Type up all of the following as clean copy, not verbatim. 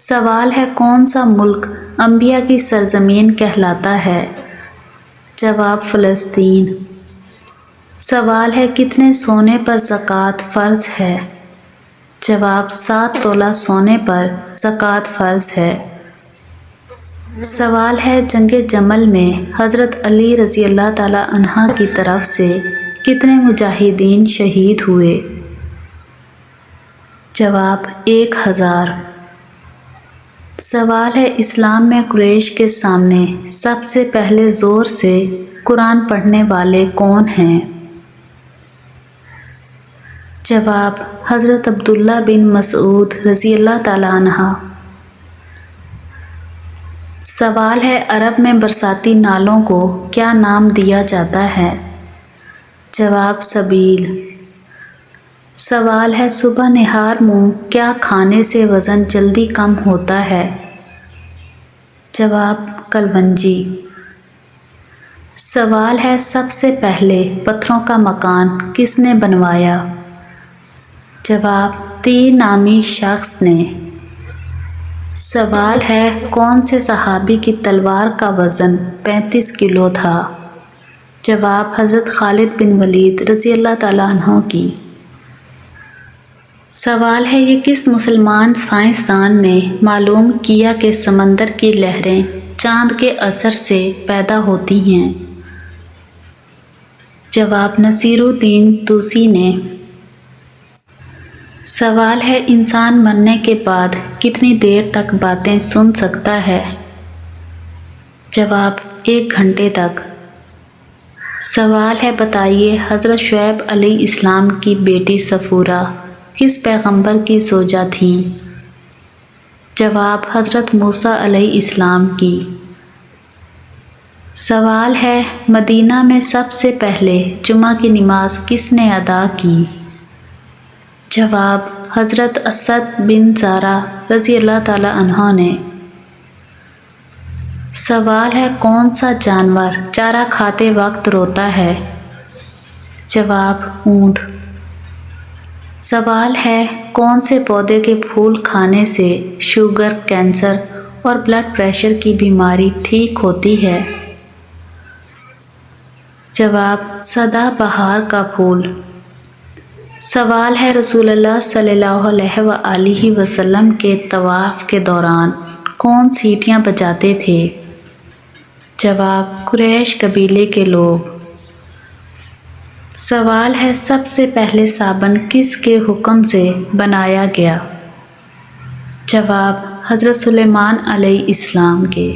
سوال ہے کون سا ملک انبیاء کی سرزمین کہلاتا ہے؟ جواب فلسطین۔ سوال ہے کتنے سونے پر زکوٰۃ فرض ہے؟ جواب 7 تولہ سونے پر زکوٰۃ فرض ہے۔ سوال ہے جنگ جمل میں حضرت علی رضی اللہ تعالیٰ عنہ کی طرف سے کتنے مجاہدین شہید ہوئے؟ جواب 1000۔ سوال ہے اسلام میں قریش کے سامنے سب سے پہلے زور سے قرآن پڑھنے والے کون ہیں؟ جواب حضرت عبداللہ بن مسعود رضی اللہ تعالیٰ عنہ۔ سوال ہے عرب میں برساتی نالوں کو کیا نام دیا جاتا ہے؟ جواب سبیل۔ سوال ہے صبح نہار منہ کیا کھانے سے وزن جلدی کم ہوتا ہے؟ جواب کلونجی۔ سوال ہے سب سے پہلے پتھروں کا مکان کس نے بنوایا؟ جواب تیر نامی شخص نے۔ سوال ہے کون سے صحابی کی تلوار کا وزن 35 کلو تھا؟ جواب حضرت خالد بن ولید رضی اللہ تعالیٰ عنہ کی۔ سوال ہے یہ کس مسلمان سائنسدان نے معلوم کیا کہ سمندر کی لہریں چاند کے اثر سے پیدا ہوتی ہیں؟ جواب نصیر الدین طوسی نے۔ سوال ہے انسان مرنے کے بعد کتنی دیر تک باتیں سن سکتا ہے؟ جواب 1 گھنٹے تک۔ سوال ہے بتائیے حضرت شعیب علیہ السلام کی بیٹی صفورہ کس پیغمبر کی زوجہ تھیں؟ جواب حضرت موسیٰ علیہ السلام کی۔ سوال ہے مدینہ میں سب سے پہلے جمعہ کی نماز کس نے ادا کی؟ جواب حضرت اسد بن زارع رضی اللہ تعالیٰ عنہ نے۔ سوال ہے کون سا جانور چارہ کھاتے وقت روتا ہے؟ جواب اونٹ۔ سوال ہے کون سے پودے کے پھول کھانے سے شوگر، کینسر اور بلڈ پریشر کی بیماری ٹھیک ہوتی ہے؟ جواب سدا بہار کا پھول۔ سوال ہے رسول اللہ صلی اللہ علیہ وآلہ وسلم کے طواف کے دوران کون سیٹیاں بجاتے تھے؟ جواب قریش قبیلے کے لوگ۔ سوال ہے سب سے پہلے صابن کس کے حکم سے بنایا گیا؟ جواب حضرت سلیمان علیہ السلام کے۔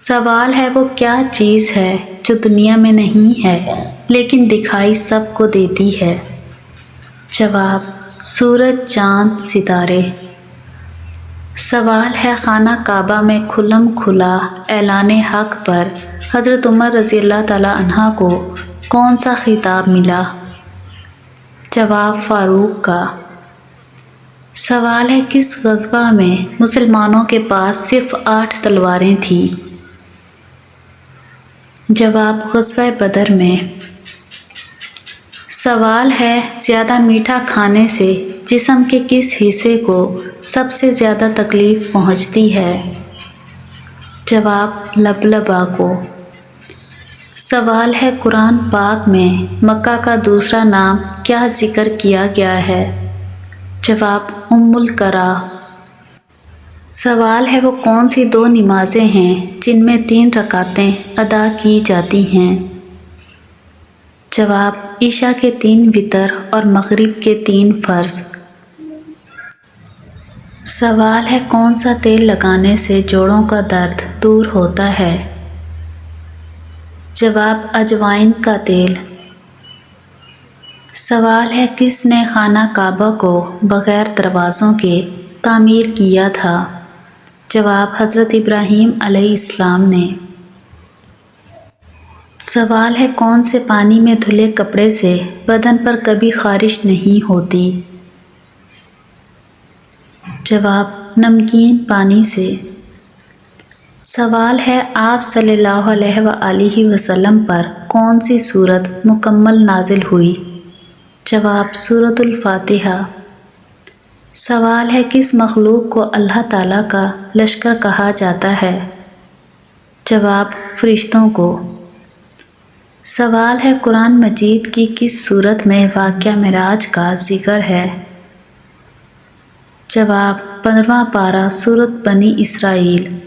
سوال ہے وہ کیا چیز ہے جو دنیا میں نہیں ہے لیکن دکھائی سب کو دیتی ہے؟ جواب سورج، چاند، ستارے۔ سوال ہے خانہ کعبہ میں کھلم کھلا اعلان حق پر حضرت عمر رضی اللہ تعالیٰ عنہ کو کون سا خطاب ملا؟ جواب فاروق کا۔ سوال ہے کس غزوہ میں مسلمانوں کے پاس صرف 8 تلواریں تھیں؟ جواب غزوہ بدر میں۔ سوال ہے زیادہ میٹھا کھانے سے جسم کے کس حصے کو سب سے زیادہ تکلیف پہنچتی ہے؟ جواب لبلبا کو۔ سوال ہے قرآن پاک میں مکہ کا دوسرا نام کیا ذکر کیا گیا ہے؟ جواب ام القرا۔ سوال ہے وہ کون سی 2 نمازیں ہیں جن میں 3 رکعتیں ادا کی جاتی ہیں؟ جواب عشاء کے 3 وتر اور مغرب کے 3 فرض۔ سوال ہے کون سا تیل لگانے سے جوڑوں کا درد دور ہوتا ہے؟ جواب اجوائن کا تیل۔ سوال ہے کس نے خانہ کعبہ کو بغیر دروازوں کے تعمیر کیا تھا؟ جواب حضرت ابراہیم علیہ السلام نے۔ سوال ہے کون سے پانی میں دھلے کپڑے سے بدن پر کبھی خارش نہیں ہوتی؟ جواب نمکین پانی سے۔ سوال ہے آپ صلی اللہ علیہ وآلہ وسلم پر کون سی سورت مکمل نازل ہوئی؟ جواب سورۃ الفاتحہ۔ سوال ہے کس مخلوق کو اللہ تعالیٰ کا لشکر کہا جاتا ہے؟ جواب فرشتوں کو۔ سوال ہے قرآن مجید کی کس سورت میں واقعہ معراج کا ذکر ہے؟ جواب 15واں پارہ سورۃ بنی اسرائیل۔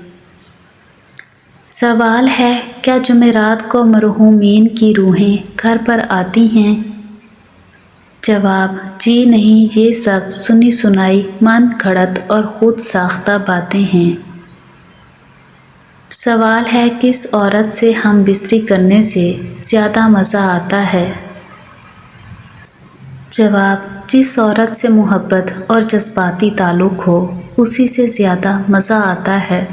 سوال ہے کیا جمعرات کو مرحومین کی روحیں گھر پر آتی ہیں؟ جواب جی نہیں، یہ سب سنی سنائی من گھڑت اور خود ساختہ باتیں ہیں۔ سوال ہے کس عورت سے ہم بستری کرنے سے زیادہ مزہ آتا ہے؟ جواب جس عورت سے محبت اور جذباتی تعلق ہو اسی سے زیادہ مزہ آتا ہے۔